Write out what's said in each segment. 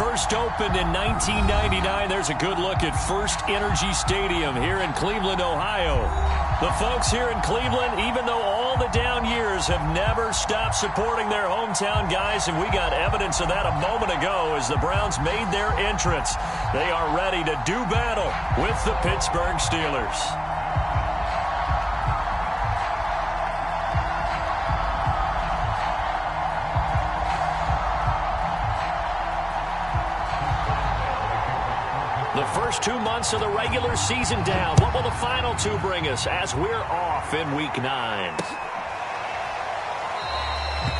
first opened in 1999. There's a good look at First Energy Stadium here in Cleveland, Ohio. The folks here in Cleveland, even though all the down years, have never stopped supporting their hometown guys, and we got evidence of that a moment ago as the Browns made their entrance. They are ready to do battle with the Pittsburgh Steelers. The first 2 months of the regular season down. What will the final two bring us as we're off in Week 9?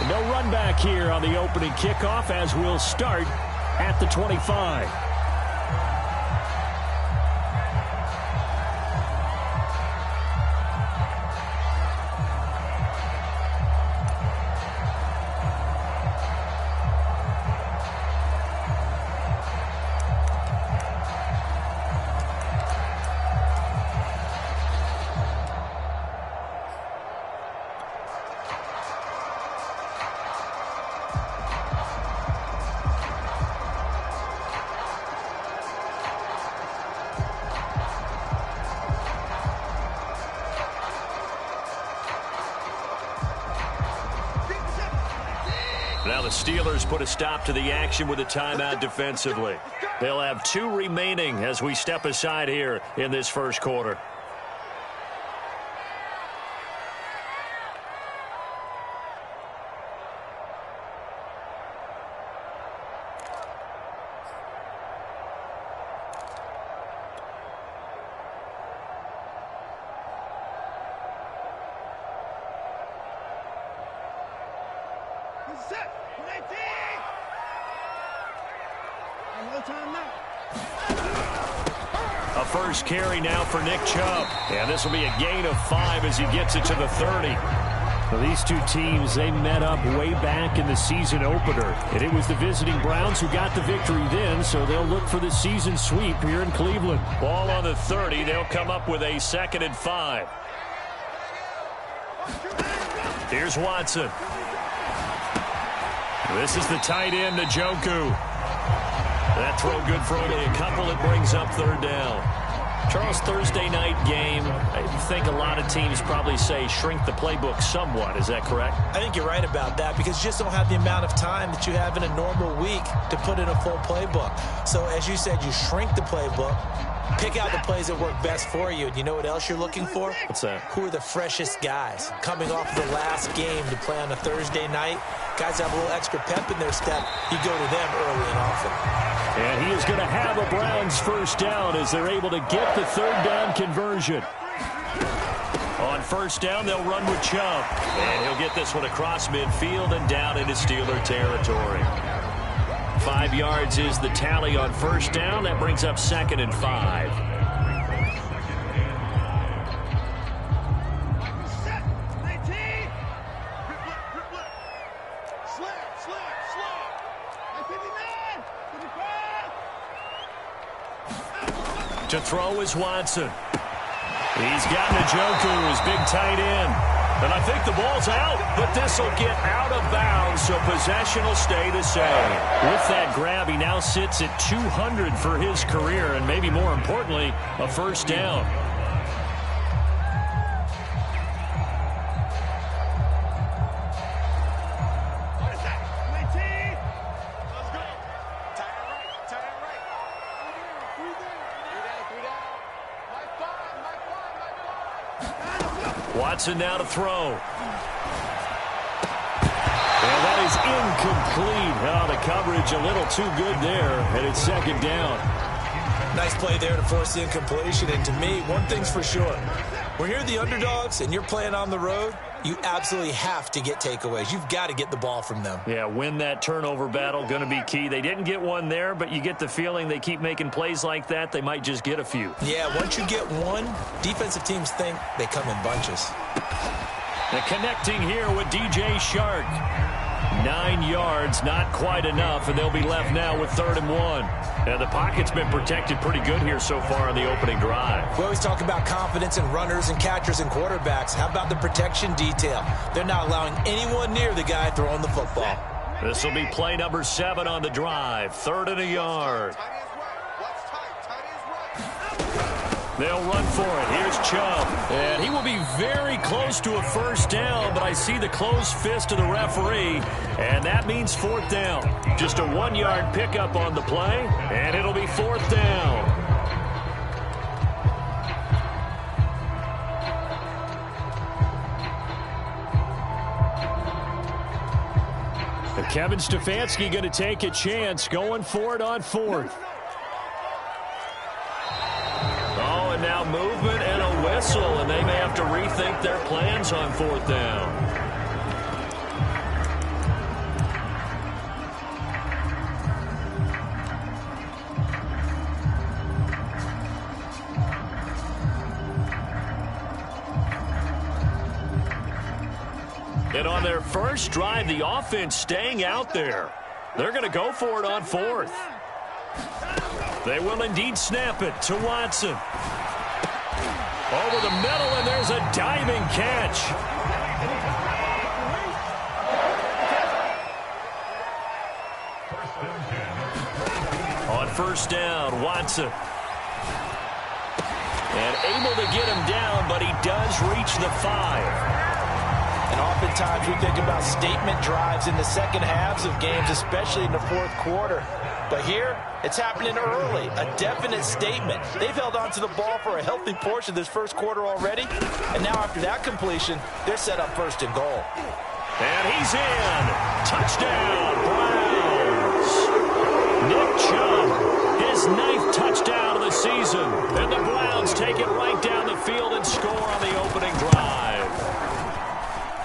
No run back here on the opening kickoff as we'll start at the 25. Now the Steelers put a stop to the action with a timeout defensively. They'll have 2 remaining as we step aside here in this first quarter. A first carry now for Nick Chubb. And this will be a gain of 5 as he gets it to the 30. Well, these two teams, they met up way back in the season opener. And it was the visiting Browns who got the victory then, so they'll look for the season sweep here in Cleveland. Ball on the 30. They'll come up with a 2nd and 5. Here's Watson. This is the tight end, Njoku. That throw good for only a couple. It brings up 3rd down. Charles, Thursday night game, I think a lot of teams probably say shrink the playbook somewhat. Is that correct? I think you're right about that because you just don't have the amount of time that you have in a normal week to put in a full playbook. So as you said, you shrink the playbook, pick out the plays that work best for you. And you know what else you're looking for? What's that? Who are the freshest guys coming off the last game to play on a Thursday night? Guys have a little extra pep in their step. You go to them early and often. And he is going to have a Browns first down as they're able to get the 3rd down conversion. On first down, they'll run with Chubb. And he'll get this one across midfield and down into Steeler territory. 5 yards is the tally on first down. That brings up 2nd and 5. To throw is Watson. He's got Njoku, his big tight end. And I think the ball's out, but this will get out of bounds, so possession will stay the same. With that grab, he now sits at 200 for his career, and maybe more importantly, a first down. Watson now to throw. And that is incomplete. Oh, the coverage a little too good there, and it's 2nd down. Nice play there to force the incompletion. And to me, one thing's for sure. When you're the underdogs and you're playing on the road, you absolutely have to get takeaways. You've got to get the ball from them. Yeah, win that turnover battle, going to be key. They didn't get one there, but you get the feeling they keep making plays like that, they might just get a few. Yeah, once you get one, defensive teams think they come in bunches. The connecting here with DJ Shark. 9 yards, not quite enough, and they'll be left now with 3rd and 1. And the pocket's been protected pretty good here so far on the opening drive. We always talk about confidence in runners and catchers and quarterbacks. How about the protection detail? They're not allowing anyone near the guy throwing the football. This will be play number 7 on the drive. 3rd and a yard. They'll run for it. Here's Chubb. And he will be very close to a first down, but I see the closed fist of the referee, and that means 4th down. Just a 1-yard pickup on the play, and it'll be 4th down. Kevin Stefanski going to take a chance, going for it on 4th. Oh, and now movement and a whistle, and they may have to rethink their plans on 4th down. And on their first drive, the offense staying out there. They're going to go for it on 4th. They will indeed snap it to Watson. Over the middle, and there's a diving catch. On first down, Watson. And able to get him down, but he does reach the 5. And oftentimes we think about statement drives in the second halves of games, especially in the 4th quarter. But here, it's happening early, a definite statement. They've held on to the ball for a healthy portion of this first quarter already. And now after that completion, they're set up 1st and goal. And he's in. Touchdown, Browns. Nick Chubb, his 9th touchdown of the season. And the Browns take it right down the field and score on the opening drive.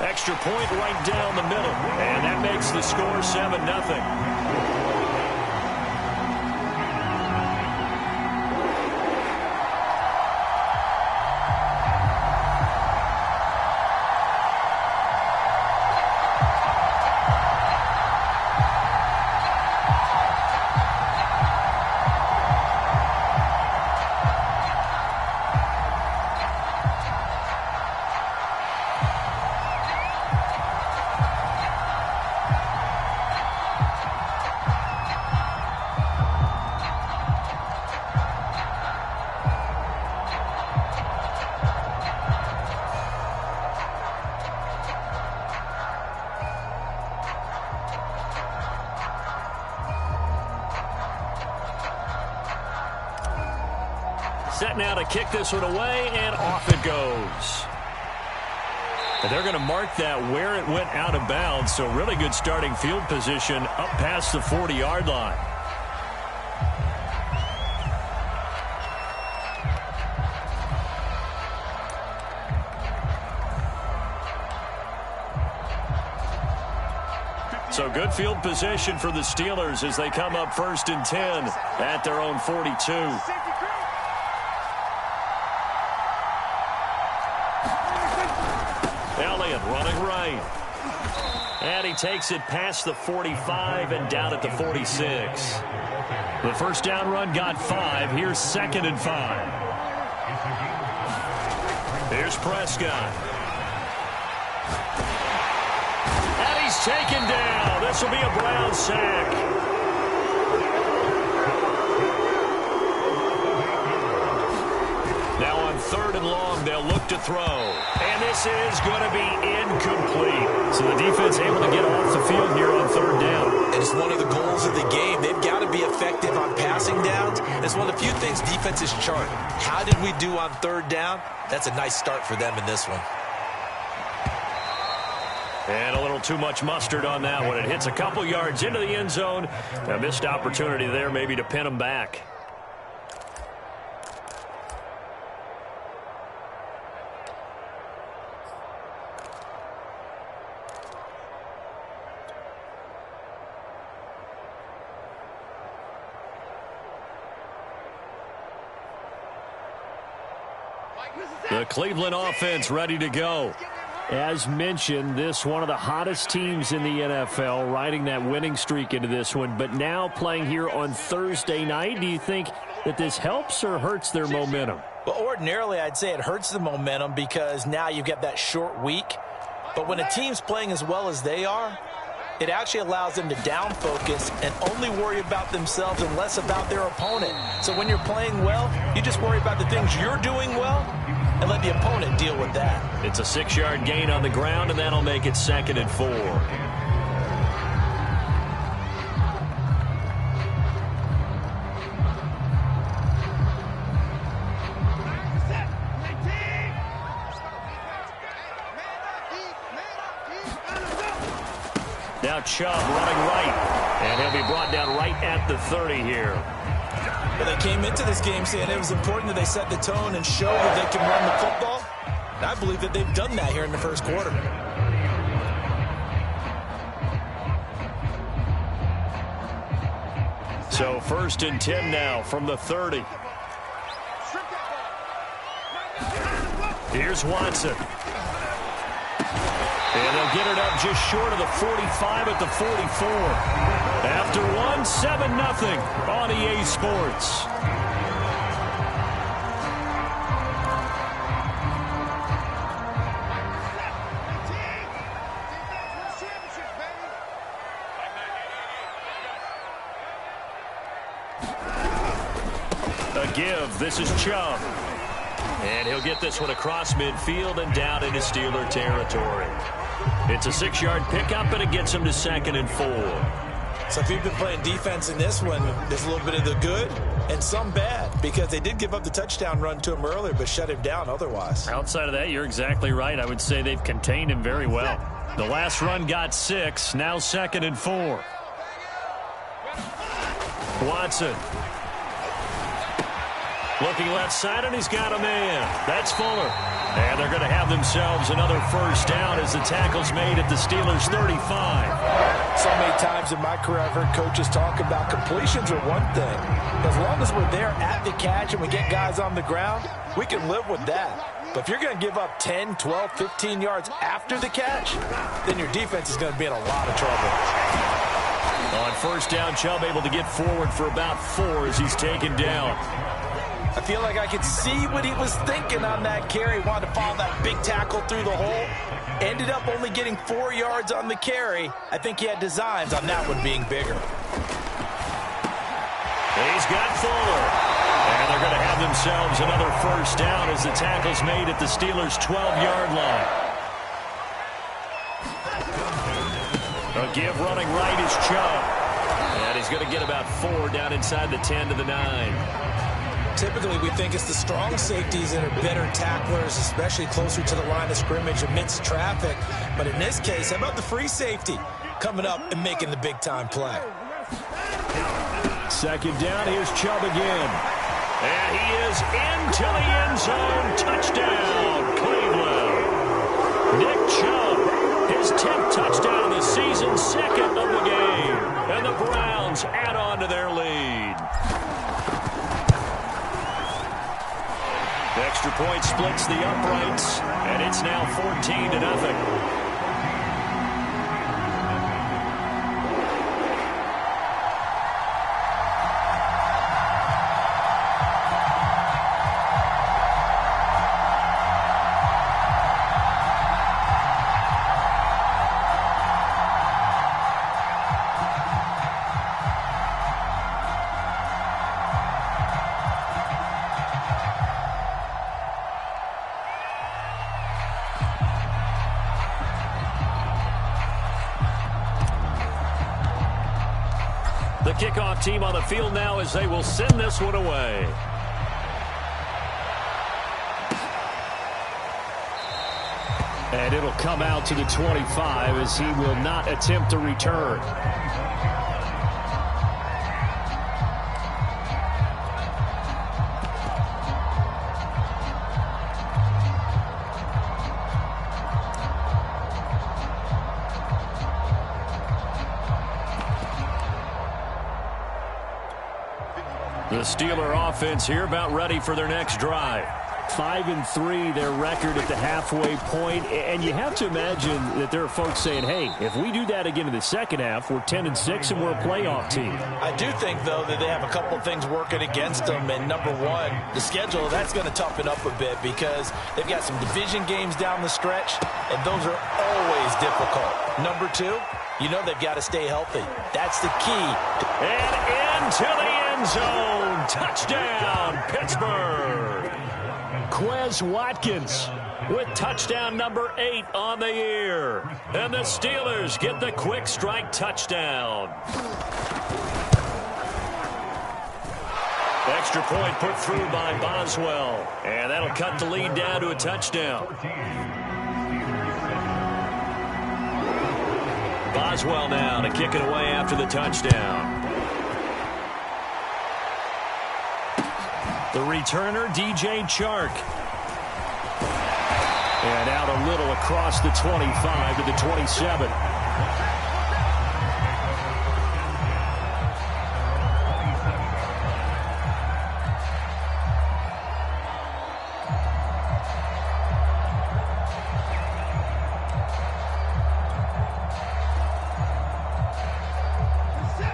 Extra point right down the middle. And that makes the score 7-0. Set now to kick this one away, and off it goes. And they're going to mark that where it went out of bounds, so really good starting field position up past the 40-yard line. So good field position for the Steelers as they come up 1st and 10 at their own 42. Running right. And he takes it past the 45 and down at the 46. The first down run got 5. Here's 2nd and 5. Here's Prescott. And he's taken down. This will be a Brown sack. Now on 3rd and long, they'll look to throw. And this is going to be incomplete. So the defense able to get off the field here on 3rd down. And it's one of the goals of the game. They've got to be effective on passing downs. It's one of the few things defenses chart. How did we do on 3rd down? That's a nice start for them in this one. And a little too much mustard on that one. It hits a couple yards into the end zone. A missed opportunity there maybe to pin them back. The Cleveland offense ready to go. As mentioned, this one of the hottest teams in the NFL, riding that winning streak into this one, but now playing here on Thursday night. Do you think that this helps or hurts their momentum? Well, ordinarily, I'd say it hurts the momentum because now you've got that short week. But when a team's playing as well as they are, it actually allows them to down focus and only worry about themselves and less about their opponent. So when you're playing well, you just worry about the things you're doing well and let the opponent deal with that. It's a 6-yard gain on the ground, and that'll make it 2nd and 4. Now Chubb running right, and he'll be brought down right at the 30 here. Well, they came into this game saying it was important that they set the tone and show that they can run the football. And I believe that they've done that here in the first quarter. So 1st and 10 now from the 30. Here's Watson. And they'll get it up just short of the 45 at the 44. After 1, 7-0 on EA Sports. A give. This is Chubb. And he'll get this one across midfield and down into Steeler territory. It's a 6-yard pickup, and it gets him to 2nd and 4. So if you've been playing defense in this one, there's a little bit of the good and some bad, because they did give up the touchdown run to him earlier, but shut him down otherwise. Outside of that, you're exactly right. I would say they've contained him very well. The last run got 6, now 2nd and 4. Watson. Looking left side, and he's got a man. That's Fuller. And they're going to have themselves another first down as the tackle's made at the Steelers' 35. So many times in my career I've heard coaches talk about completions are one thing. As long as we're there at the catch and we get guys on the ground, we can live with that. But if you're going to give up 10, 12, 15 yards after the catch, then your defense is going to be in a lot of trouble. On first down, Chubb able to get forward for about 4 as he's taken down. I feel like I could see what he was thinking on that carry. Wanted to follow that big tackle through the hole. Ended up only getting 4 yards on the carry. I think he had designs on that one being bigger. He's got Fuller. And they're going to have themselves another first down as the tackle's made at the Steelers' 12-yard line. A give running right is Chubb. And he's going to get about 4 down inside the 10 to the 9. Typically, we think it's the strong safeties that are better tacklers, especially closer to the line of scrimmage amidst traffic. But in this case, how about the free safety coming up and making the big-time play? 2nd down, here's Chubb again. And he is into the end zone. Touchdown, Cleveland. Nick Chubb, his 10th touchdown of the season, 2nd of the game. And the Browns add on to their lead. The extra point splits the uprights, and it's now 14-0. The kickoff team on the field now as they will send this one away. And it'll come out to the 25 as he will not attempt a return. The Steeler offense here about ready for their next drive. 5-3, their record at the halfway point. And you have to imagine that there are folks saying, hey, if we do that again in the second half, we're 10-6 and we're a playoff team. I do think, though, that they have a couple of things working against them. And number one, the schedule, that's going to toughen up a bit because they've got some division games down the stretch, and those are always difficult. Number two, You know they've got to stay healthy. That's the key. And into the end zone. Touchdown, Pittsburgh. Quez Watkins with touchdown number 8 on the year. And the Steelers get the quick strike touchdown. Extra point put through by Boswell. And that'll cut the lead down to a touchdown. Boswell now to kick it away after the touchdown. The returner, DJ Chark. And out a little across the 25 to the 27.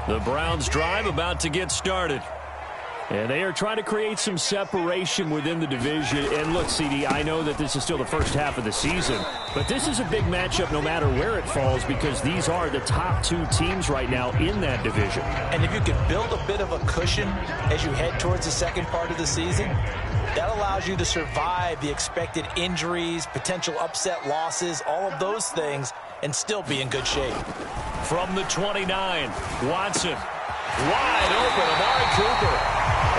The Browns drive about to get started. And they are trying to create some separation within the division. And look, CD, I know that this is still the first half of the season, but this is a big matchup no matter where it falls because these are the top 2 teams right now in that division. And if you can build a bit of a cushion as you head towards the second part of the season, that allows you to survive the expected injuries, potential upset losses, all of those things, and still be in good shape. From the 29, Watson. Wide open, Amari Cooper.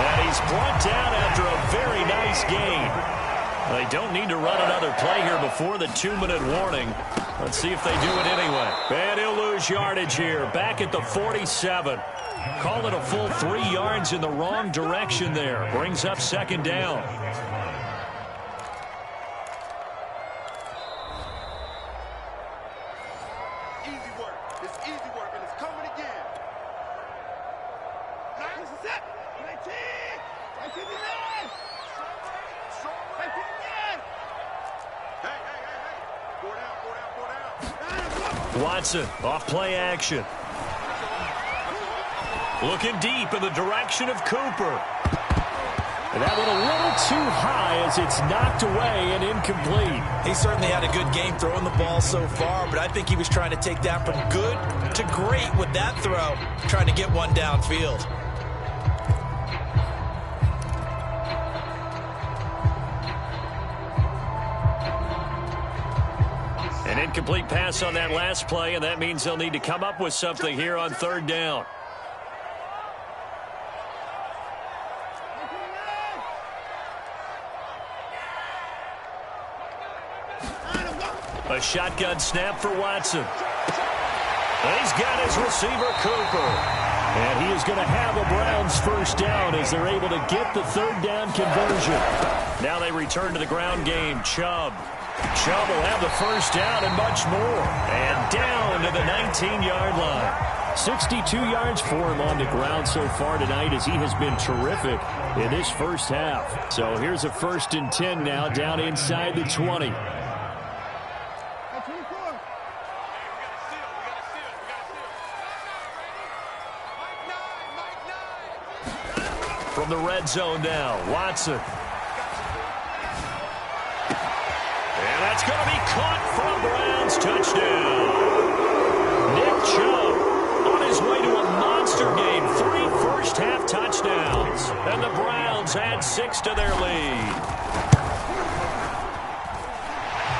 And he's brought down after a very nice gain. They don't need to run another play here before the 2-minute warning. Let's see if they do it anyway. And he'll lose yardage here. Back at the 47. Call it a full 3 yards in the wrong direction there. Brings up second down. Easy work. It's easy work, and it's coming again. This is it. 19. 19. Hey. Go down. Watson off play action. Looking deep in the direction of Cooper. And that one a little too high as it's knocked away and incomplete. He certainly had a good game throwing the ball so far, but I think he was trying to take that from good to great with that throw, trying to get one downfield. An incomplete pass on that last play, and that means they'll need to come up with something here on third down. A shotgun snap for Watson. He's got his receiver, Cooper. And he is going to have a Browns first down as they're able to get the third down conversion. Now they return to the ground game. Chubb. Chubb will have the first down and much more. And down to the 19-yard line. 62 yards for him on the ground so far tonight as he has been terrific in this first half. So here's a 1st and 10 now down inside the 20. From the red zone now, Watson. And that's going to be caught for a Browns touchdown. Nick Chubb on his way to a monster game. 3 first-half touchdowns. And the Browns add 6 to their lead.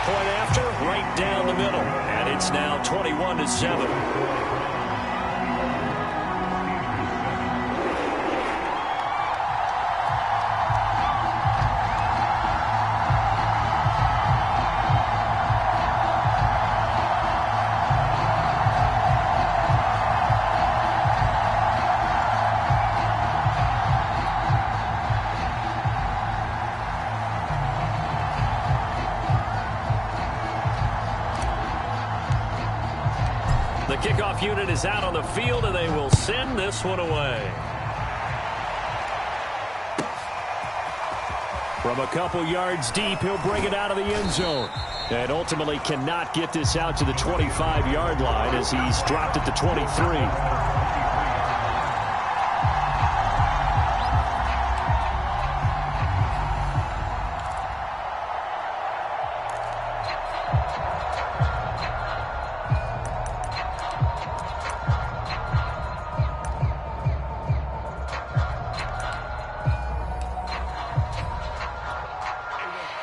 Point after, right down the middle. And it's now 21-7. The kickoff unit is out on the field, and they will send this one away. From a couple yards deep, he'll bring it out of the end zone. And ultimately cannot get this out to the 25-yard line as he's dropped at the 23.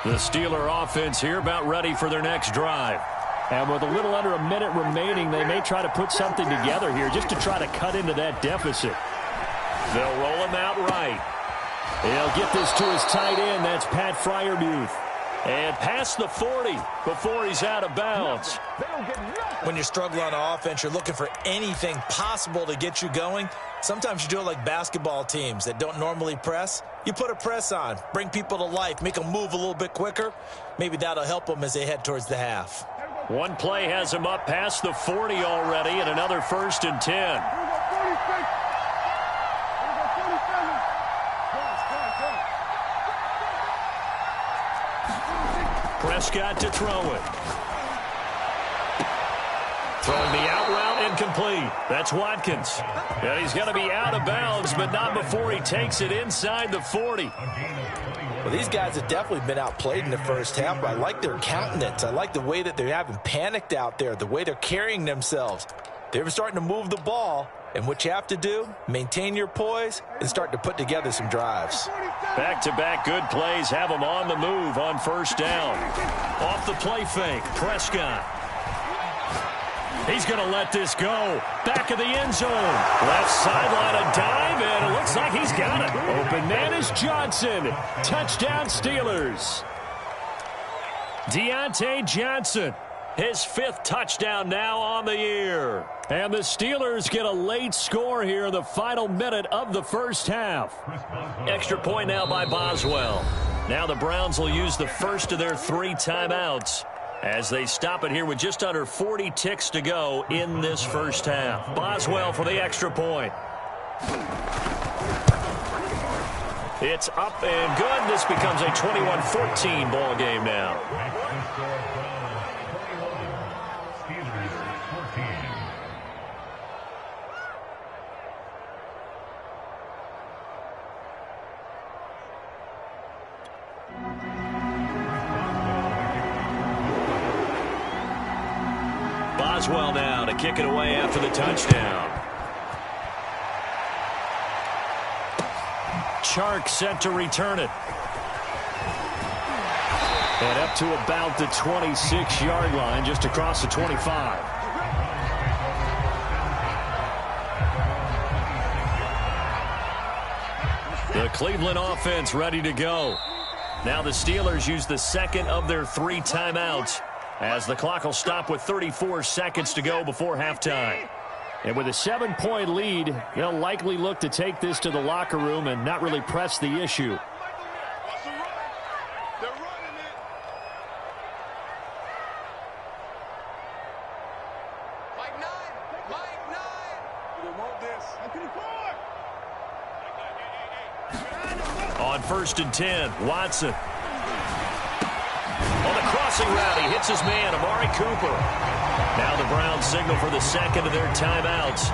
The Steeler offense here about ready for their next drive. And with a little under a minute remaining, they may try to put something together here just to try to cut into that deficit. They'll roll him out right. He'll get this to his tight end. That's Pat Freiermuth. And past the 40 before he's out of bounds. When you're struggling on offense, you're looking for anything possible to get you going. Sometimes you do it like basketball teams that don't normally press. You put a press on, bring people to life, make them move a little bit quicker. Maybe that'll help them as they head towards the half. One play has him up past the 40 already, and another 1st and 10. Prescott to throw it. Throwing the out route incomplete. That's Watkins. And he's going to be out of bounds, but not before he takes it inside the 40. Well, these guys have definitely been outplayed in the first half, but I like their countenance. I like the way that they haven't panicked out there, the way they're carrying themselves. They're starting to move the ball, and what you have to do, maintain your poise and start to put together some drives. Back-to-back good plays have them on the move on 1st down. Off the play fake, Prescott. He's going to let this go. Back of the end zone. Left sideline, a dive, and it looks like he's got it. Open man is Johnson. Touchdown, Steelers. Deontay Johnson, his 5th touchdown now on the year. And the Steelers get a late score here in the final minute of the first half. Extra point now by Boswell. Now the Browns will use the first of their 3 timeouts as they stop it here with just under 40 ticks to go in this first half. Boswell for the extra point. It's up and good. This becomes a 21-14 ball game now. Boswell now to kick it away after the touchdown. Chark set to return it. And up to about the 26-yard line, just across the 25. The Cleveland offense ready to go. Now the Steelers use the 2nd of their 3 timeouts, as the clock will stop with 34 seconds to go before halftime. And with a 7-point lead, they'll likely look to take this to the locker room and not really press the issue. On 1st and 10, Watson. On the crossing route, he hits his man, Amari Cooper. Now the Browns signal for the 2nd of their timeouts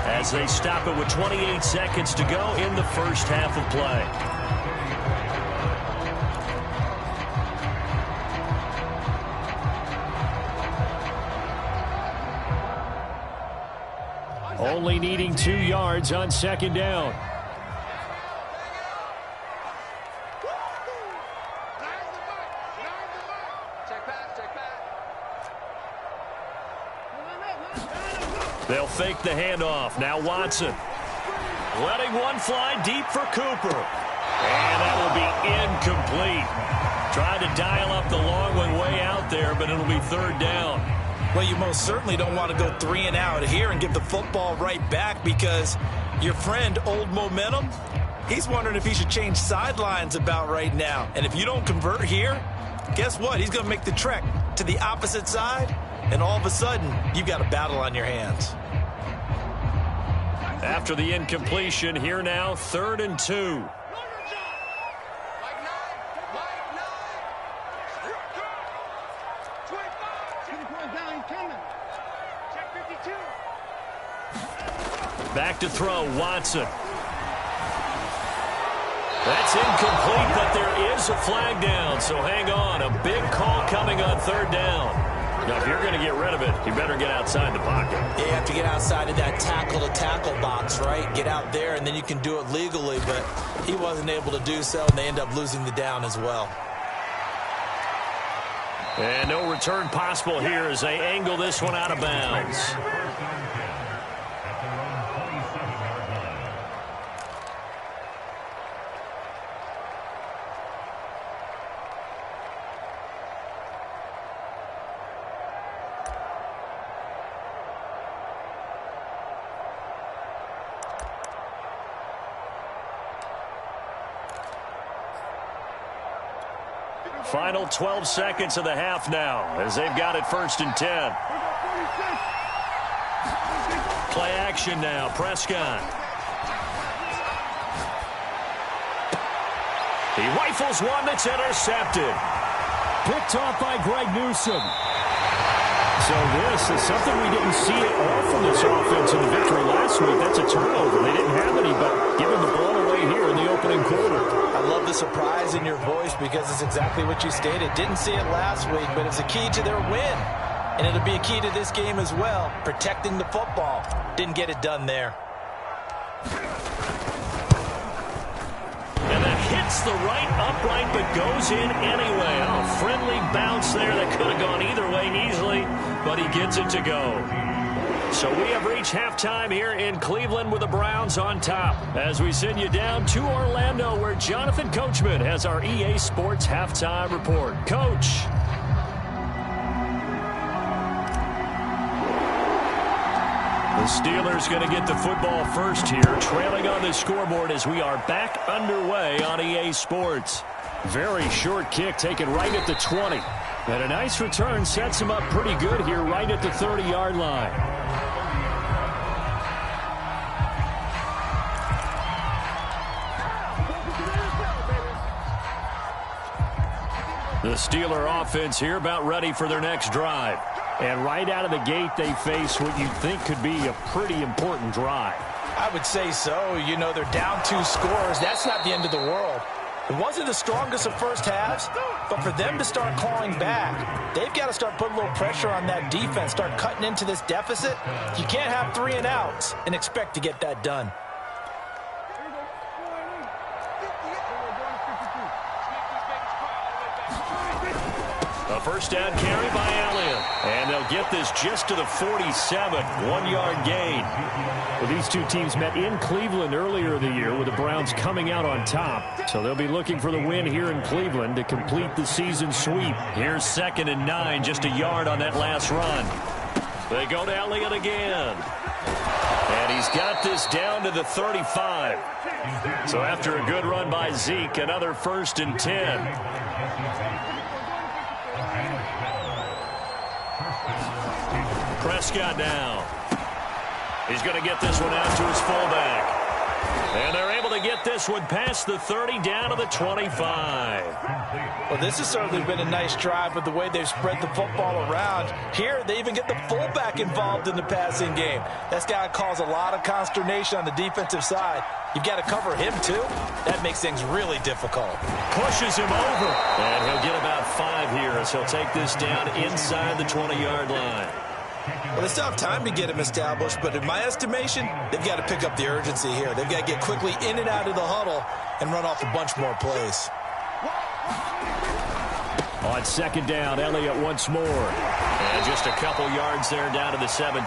as they stop it with 28 seconds to go in the first half of play. Only needing 2 yards on 2nd down. They'll fake the handoff. Now Watson. Letting one fly deep for Cooper. And that will be incomplete. Tried to dial up the long one way out there, but it'll be 3rd down. Well, you most certainly don't want to go 3 and out here and give the football right back, because your friend, Old Momentum, he's wondering if he should change sidelines about right now. And if you don't convert here, guess what? He's going to make the trek to the opposite side, and all of a sudden, you've got a battle on your hands. After the incompletion, here now, 3rd and 2. Back to throw, Watson. That's incomplete, but there is a flag down, so hang on. A big call coming on 3rd down. Now, if you're going to get rid of it, you better get outside the pocket. Yeah, you have to get outside of that tackle-to-tackle box, right? Get out there, and then you can do it legally, but he wasn't able to do so, and they end up losing the down as well. And no return possible here as they angle this one out of bounds. Final 12 seconds of the half now as they've got it 1st and 10. Play action now. Prescott. He rifles one that's intercepted. Picked off by Greg Newsome. So this is something we didn't see at all from this offense in the victory last week. That's a turnover. They didn't have any, but giving the ball away here in the opening quarter. I love the surprise in your voice because it's exactly what you stated. Didn't see it last week, but it's a key to their win. And it'll be a key to this game as well, protecting the football. Didn't get it done there. And that hits the right upright but goes in anyway. Oh, friendly bounce there that could have gone either way easily, but he gets it to go. So we have reached halftime here in Cleveland with the Browns on top as we send you down to Orlando where Jonathan Coachman has our EA Sports halftime report. Coach. The Steelers going to get the football first here, trailing on the scoreboard as we are back underway on EA Sports. Very short kick taken right at the 20. And a nice return sets him up pretty good here right at the 30-yard line. The Steeler offense here about ready for their next drive. And right out of the gate, they face what you'd think could be a pretty important drive. I would say so. You know, they're down 2 scores. That's not the end of the world. It wasn't the strongest of first halves, but for them to start clawing back, they've got to start putting a little pressure on that defense, start cutting into this deficit. You can't have 3 and outs and expect to get that done. A first down carry by Elliott. And they'll get this just to the 47. 1-yard gain. Well, these two teams met in Cleveland earlier in the year with the Browns coming out on top. So they'll be looking for the win here in Cleveland to complete the season sweep. Here's 2nd and 9, just a yard on that last run. They go to Elliott again. And he's got this down to the 35. So after a good run by Zeke, another 1st and 10. Prescott now. He's going to get this one out to his fullback. And they're able to get this one past the 30 down to the 25. Well, this has certainly been a nice drive with the way they've spread the football around. Here, they even get the fullback involved in the passing game. That's got to cause a lot of consternation on the defensive side. You've got to cover him, too. That makes things really difficult. Pushes him over. And he'll get about 5 here as he'll take this down inside the 20-yard line. Well, they still have time to get him established, but in my estimation, they've got to pick up the urgency here. They've got to get quickly in and out of the huddle and run off a bunch more plays. On 2nd down, Elliott once more. And just a couple yards there down to the 17.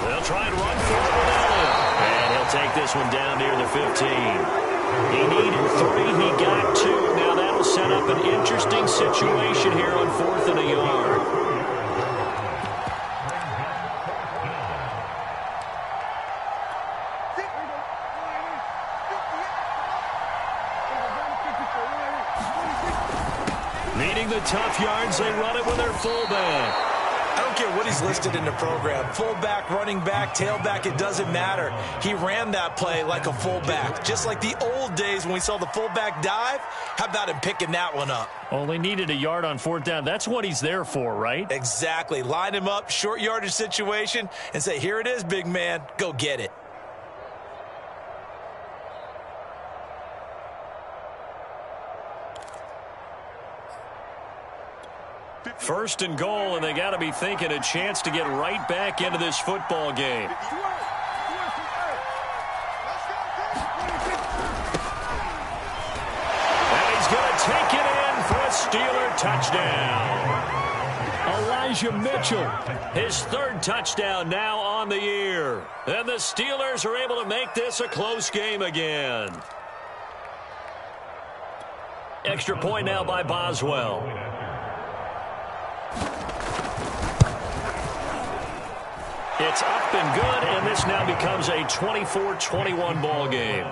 They'll try and run for it with Elliott. And he'll take this one down near the 15. He needed 3. He got 2. Now that'll set up an interesting situation here on 4th and a yard. Needing the tough yards, they run it with their fullback. I don't care what he's listed in the program. Fullback, running back, tailback, it doesn't matter. He ran that play like a fullback. Just like the old days when we saw the fullback dive. How about him picking that one up? Only needed a yard on 4th down. That's what he's there for, right? Exactly. Line him up, short yardage situation, and say, here it is, big man. Go get it. First and goal, and they got to be thinking a chance to get right back into this football game. Steeler touchdown. Elijah Mitchell. His third touchdown now on the year. And the Steelers are able to make this a close game again. Extra point now by Boswell. It's up and good, and this now becomes a 24-21 ball game.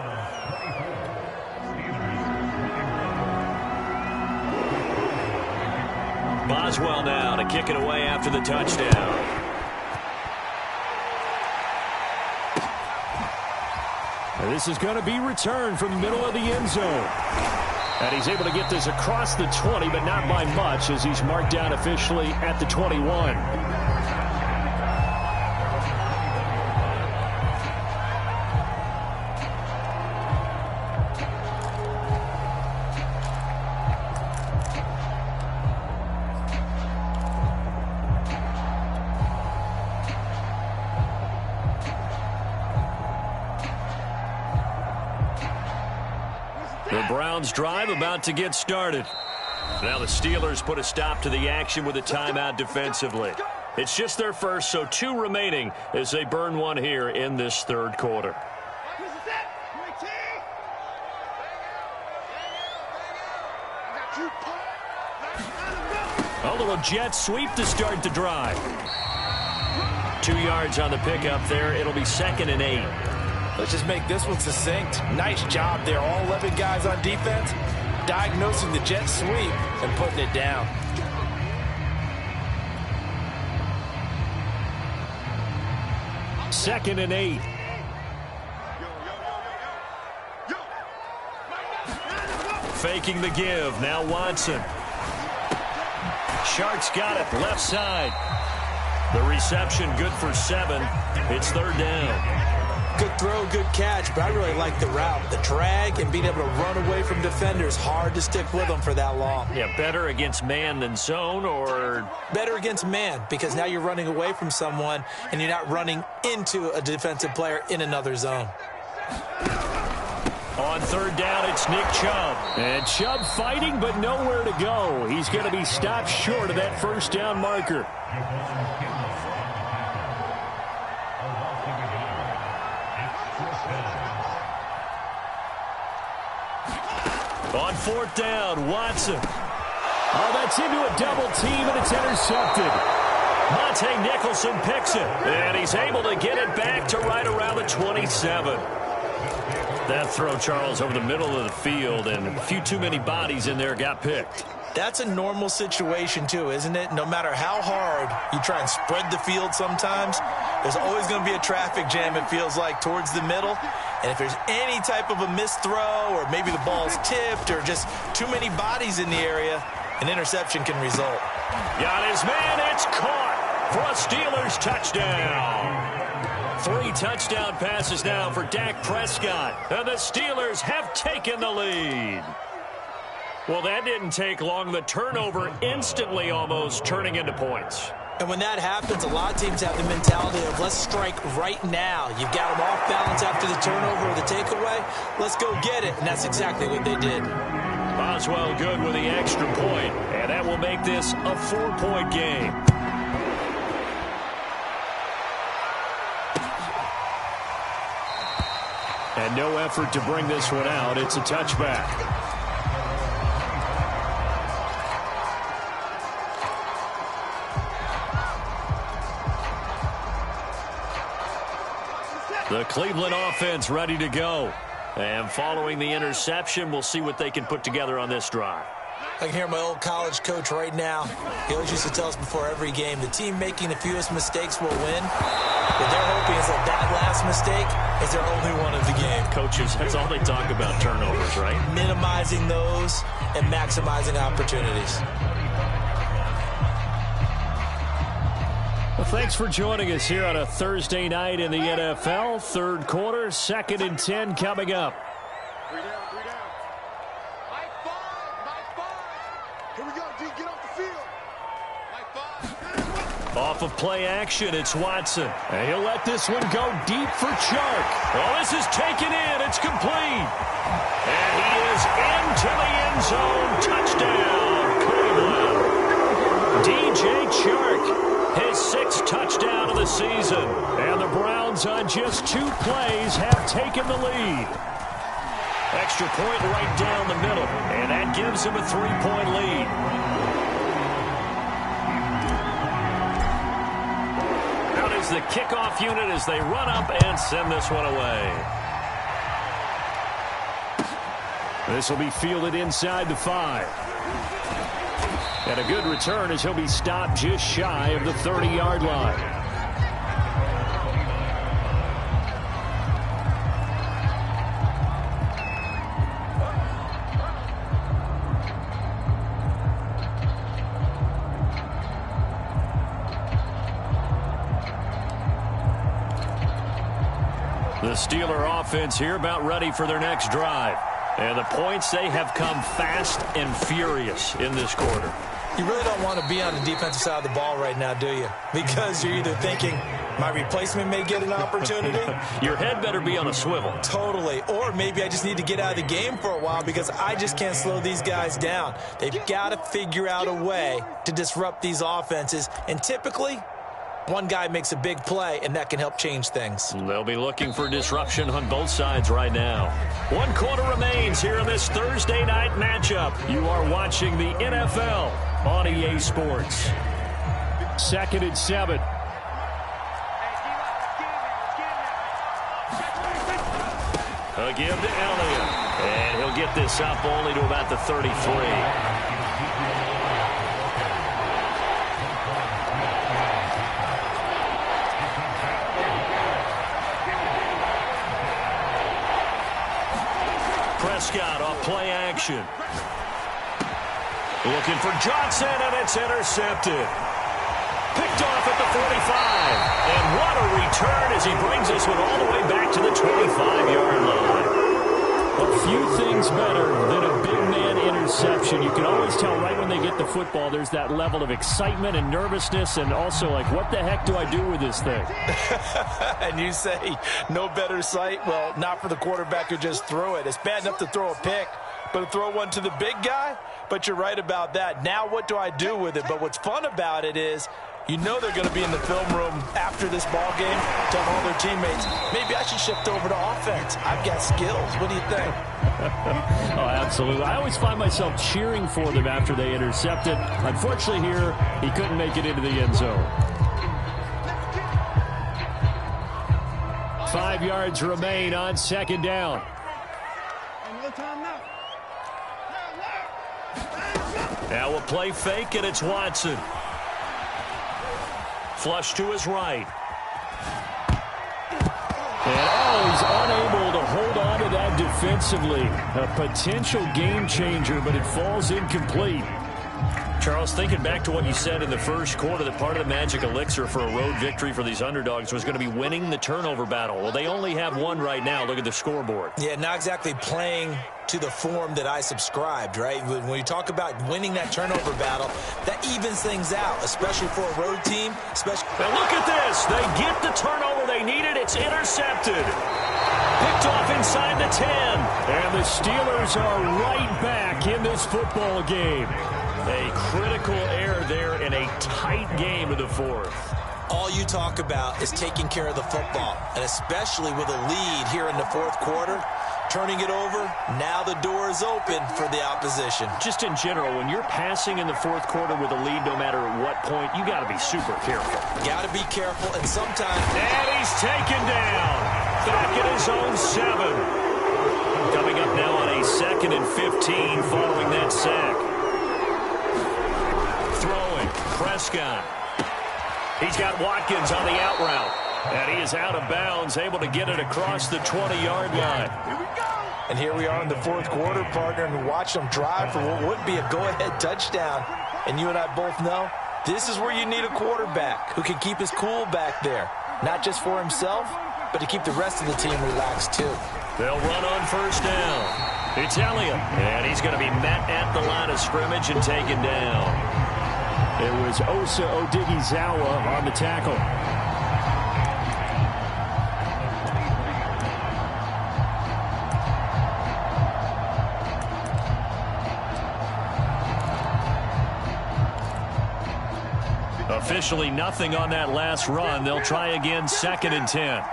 Boswell now to kick it away after the touchdown. And this is going to be returned from the middle of the end zone. And he's able to get this across the 20, but not by much, as he's marked down officially at the 21. The Browns drive about to get started. Now the Steelers put a stop to the action with a timeout defensively. It's just their first, so 2 remaining as they burn one here in this third quarter. A little jet sweep to start the drive. 2 yards on the pickup there. It'll be 2nd and 8. Let's just make this one succinct. Nice job there. All 11 guys on defense diagnosing the jet sweep and putting it down. Second and 8. Faking the give. Now Watson. Sharks got it. Left side. The reception good for 7. It's 3rd down. Good throw, good catch, but I really like the route. The drag and being able to run away from defenders, hard to stick with them for that long. Yeah, better against man than zone, or? Better against man, because now you're running away from someone and you're not running into a defensive player in another zone. On 3rd down, it's Nick Chubb. And Chubb fighting, but nowhere to go. He's going to be stopped short of that 1st down marker. On 4th down, Watson. Oh, that's into a double team, and it's intercepted. Monte Nicholson picks it, and he's able to get it back to right around the 27. That throw, Charles, over the middle of the field, and a few too many bodies in there got picked. That's a normal situation, too, isn't it? No matter how hard you try and spread the field sometimes, there's always going to be a traffic jam, it feels like, towards the middle. And if there's any type of a missed throw, or maybe the ball's tipped, or just too many bodies in the area, an interception can result. Got his man. It's caught for a Steelers touchdown. 3 touchdown passes now for Dak Prescott. And the Steelers have taken the lead. Well, that didn't take long. The turnover instantly almost turning into points. And when that happens, a lot of teams have the mentality of let's strike right now. You've got them off balance after the turnover or the takeaway. Let's go get it. And that's exactly what they did. Boswell good with the extra point. And that will make this a 4-point game. And no effort to bring this one out. It's a touchback. The Cleveland offense ready to go. And following the interception, we'll see what they can put together on this drive. I can hear my old college coach right now. He always used to tell us before every game, the team making the fewest mistakes will win. What they're hoping is that that last mistake is their only one of the game. Coaches, that's all they talk about, turnovers, right? Minimizing those and maximizing opportunities. Well, thanks for joining us here on a Thursday night in the NFL. Third quarter, 2nd and 10 coming up. 3 down, 3 down. Mike 5. Here we go, D. Get off the field. Mike 5. Off of play action, it's Watson. And he'll let this one go deep for Chark. Well, this is taken in. It's complete. And he is into the end zone. Touchdown, DJ Chark, his 6th touchdown of the season. And the Browns on just 2 plays have taken the lead. Extra point right down the middle, and that gives him a 3-point lead. Out is the kickoff unit as they run up and send this one away. This will be fielded inside the 5. And a good return as he'll be stopped just shy of the 30-yard line. The Steeler offense here about ready for their next drive. And the points, they have come fast and furious in this quarter. You really don't want to be on the defensive side of the ball right now, do you? Because you're either thinking, my replacement may get an opportunity. Your head better be on a swivel. Totally. Or maybe I just need to get out of the game for a while because I just can't slow these guys down. They've got to figure out a way to disrupt these offenses. And typically, one guy makes a big play, and that can help change things. They'll be looking for disruption on both sides right now. 1 quarter remains here in this Thursday night matchup. You are watching the NFL on EA Sports. 2nd and 7. A give to Elliott. And he'll get this up only to about the 33. Prescott off play action. Looking for Johnson, and it's intercepted. Picked off at the 45. And what a return as he brings this one all the way back to the 25-yard line. A few things better than a big man interception. You can always tell right when they get the football, there's that level of excitement and nervousness, and also like, what the heck do I do with this thing? And you say, no better sight? Well, not for the quarterback who just threw it. It's bad enough to throw a pick, but to throw one to the big guy? But you're right about that. Now what do I do with it? But what's fun about it is, you know they're going to be in the film room after this ball game, telling all their teammates, maybe I should shift over to offense. I've got skills. What do you think? Oh, absolutely. I always find myself cheering for them after they intercept it. Unfortunately here, he couldn't make it into the end zone. 5 yards remain on 2nd down. Now we'll play fake, and it's Watson. Flush to his right. And he's unable to hold on to that defensively. A potential game changer, but it falls incomplete. Charles, thinking back to what you said in the first quarter, that part of the magic elixir for a road victory for these underdogs was going to be winning the turnover battle. Well, they only have one right now. Look at the scoreboard. Yeah, not exactly playing to the form that I subscribed, right? When you talk about winning that turnover battle, that evens things out, especially for a road team. Now look at this. They get the turnover they needed. It's intercepted. Picked off inside the 10. And the Steelers are right back in this football game. A critical error there in a tight game in the 4th. All you talk about is taking care of the football, and especially with a lead here in the 4th quarter, turning it over, now the door is open for the opposition. Just in general, when you're passing in the 4th quarter with a lead, no matter at what point, you got to be super careful. Got to be careful, and sometimes... And he's taken down. Back at his own 7. Coming up now on a 2nd and 15 following that sack. Throwing, Prescott. He's got Watkins on the out route. And he is out of bounds, able to get it across the 20-yard line. And here we are in the 4th quarter, partner, and watch them drive for what would be a go-ahead touchdown. And you and I both know this is where you need a quarterback who can keep his cool back there. Not just for himself, but to keep the rest of the team relaxed, too. They'll run on 1st down. It's Elliott, and he's going to be met at the line of scrimmage and taken down. It was Osa Odighizuwa on the tackle. Officially nothing on that last run. They'll try again 2nd and 10.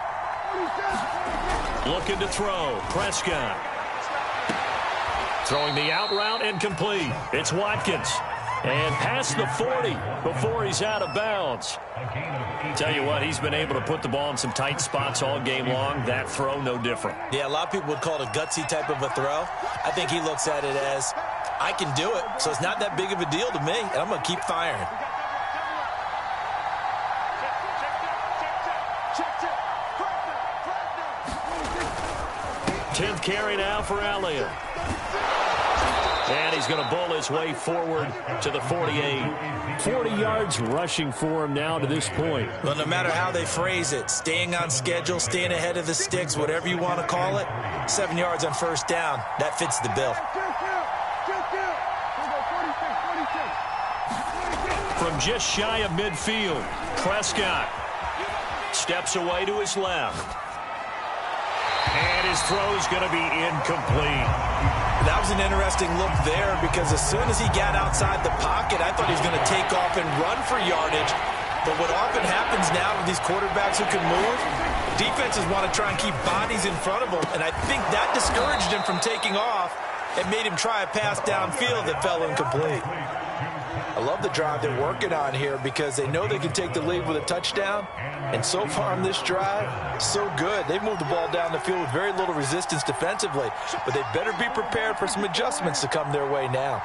Looking to throw. Prescott. Throwing the out route and complete. It's Watkins. And past the 40 before he's out of bounds. Tell you what, he's been able to put the ball in some tight spots all game long. That throw, no different. Yeah, a lot of people would call it a gutsy type of a throw. I think he looks at it as, I can do it, so it's not that big of a deal to me, and I'm going to keep firing. Tenth carry now for Elliott. And he's going to bull his way forward to the 48. 40 yards rushing for him now to this point. Well, no matter how they phrase it, staying on schedule, staying ahead of the sticks, whatever you want to call it, 7 yards on first down, that fits the bill. From just shy of midfield, Prescott steps away to his left. And his throw's going to be incomplete. That was an interesting look there because as soon as he got outside the pocket, I thought he was going to take off and run for yardage. But what often happens now with these quarterbacks who can move, defenses want to try and keep bodies in front of them, and I think that discouraged him from taking off and made him try a pass downfield that fell incomplete. I love the drive they're working on here because they know they can take the lead with a touchdown. And so far on this drive, so good. They've moved the ball down the field with very little resistance defensively. But they better be prepared for some adjustments to come their way now.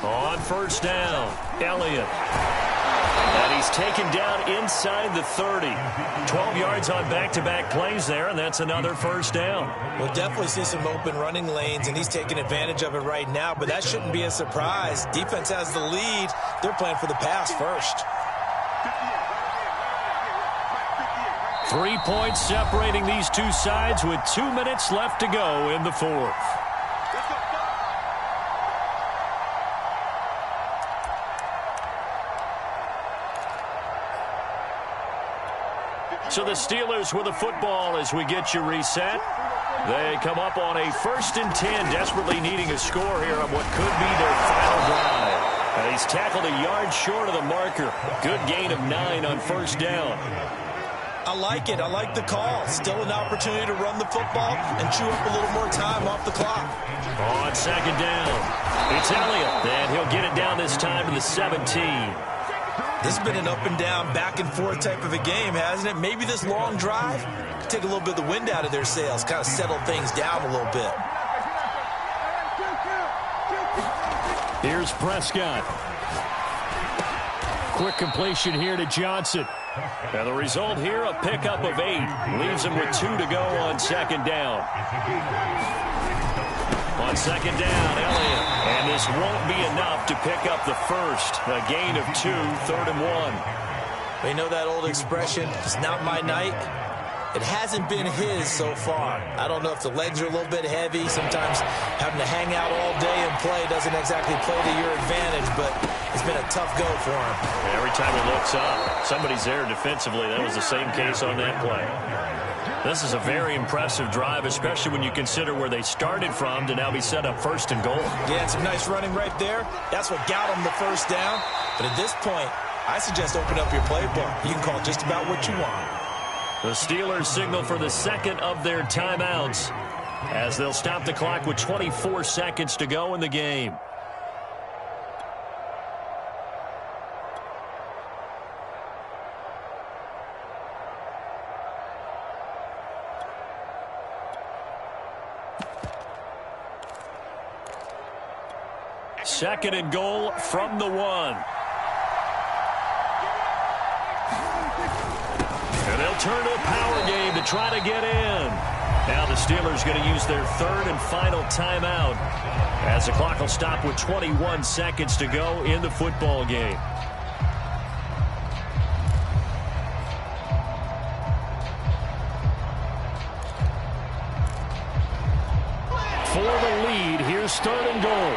On first down, Elliott. And he's taken down inside the 30. 12 yards on back-to-back plays there, and that's another first down. We'll definitely see some open running lanes, and he's taking advantage of it right now, but that shouldn't be a surprise. Defense has the lead. They're playing for the pass first. 3 points separating these two sides with 2 minutes left to go in the fourth. So the Steelers with the football as we get you reset. They come up on a 1st and 10, desperately needing a score here on what could be their final drive. And he's tackled a yard short of the marker. Good gain of 9 on first down. I like it. I like the call. Still an opportunity to run the football and chew up a little more time off the clock. On second down, it's Elliott, and he'll get it down this time to the 17. This has been an up-and-down, back-and-forth type of a game, hasn't it? Maybe this long drive could take a little bit of the wind out of their sails, kind of settle things down a little bit. Here's Prescott. Quick completion here to Johnson. And the result here, a pickup of 8. Leaves him with 2 to go on second down. On second down, Elliott. And this won't be enough to pick up the first. A gain of 2, 3rd and 1. You know that old expression, it's not my night? It hasn't been his so far. I don't know if the legs are a little bit heavy. Sometimes having to hang out all day and play doesn't exactly play to your advantage, but it's been a tough go for him. Every time he looks up, somebody's there defensively. That was the same case on that play. This is a very impressive drive, especially when you consider where they started from to now be set up 1st and goal. Yeah, some nice running right there. That's what got them the first down. But at this point, I suggest open up your playbook. You can call just about what you want. The Steelers signal for the second of their timeouts as they'll stop the clock with 24 seconds to go in the game. Second and goal from the 1. And they'll turn to a power game to try to get in. Now the Steelers going to use their 3rd and final timeout as the clock will stop with 21 seconds to go in the football game. For the lead, here's 3rd and goal.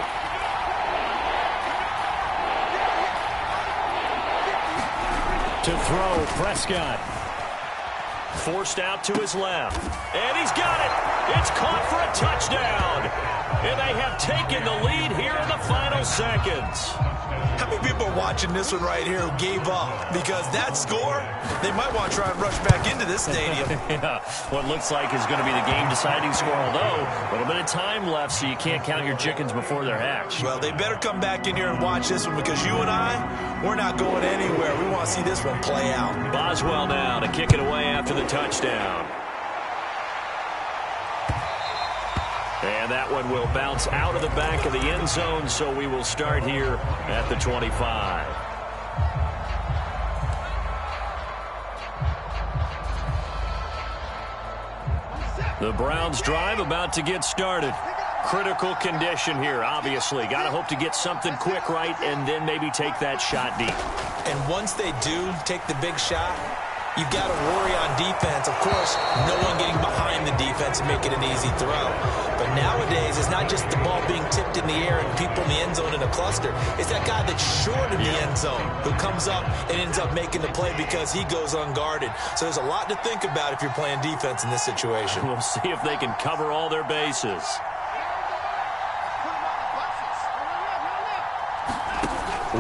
To throw, Prescott. Forced out to his left. And he's got it. It's caught for a touchdown. And they have taken the lead here in the final seconds. How many people are watching this one right here who gave up? Because that score, they might want to try and rush back into this stadium. Yeah, what looks like is going to be the game-deciding score, although a little bit of time left, so you can't count your chickens before they're hatched. Well, they better come back in here and watch this one, because you and I, we're not going anywhere. We want to see this one play out. Boswell now to kick it away after the touchdown. And that one will bounce out of the back of the end zone, so we will start here at the 25. The Browns drive about to get started. Critical condition here, obviously. Got to hope to get something quick right and then maybe take that shot deep. And once they do take the big shot, you've got to worry on defense. Of course, no one getting behind the defense and making an easy throw. But nowadays, it's not just the ball being tipped in the air and people in the end zone in a cluster. It's that guy that's short in the end zone who comes up and ends up making the play because he goes unguarded. So there's a lot to think about if you're playing defense in this situation. We'll see if they can cover all their bases.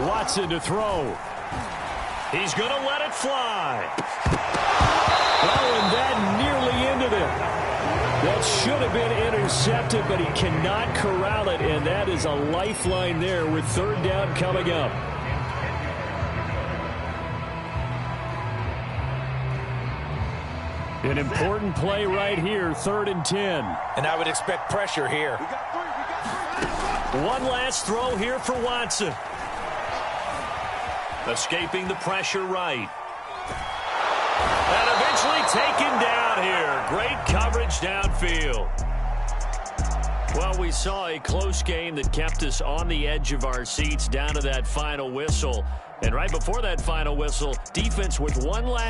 Watson to throw. He's going to let it fly. Oh, and that nearly ended it. That should have been intercepted, but he cannot corral it, and that is a lifeline there with third down coming up. An important play right here, 3rd and 10. And I would expect pressure here. One last throw here for Watson. Escaping the pressure right. And eventually taken down here. Great coverage downfield. Well, we saw a close game that kept us on the edge of our seats down to that final whistle. And right before that final whistle, defense with one last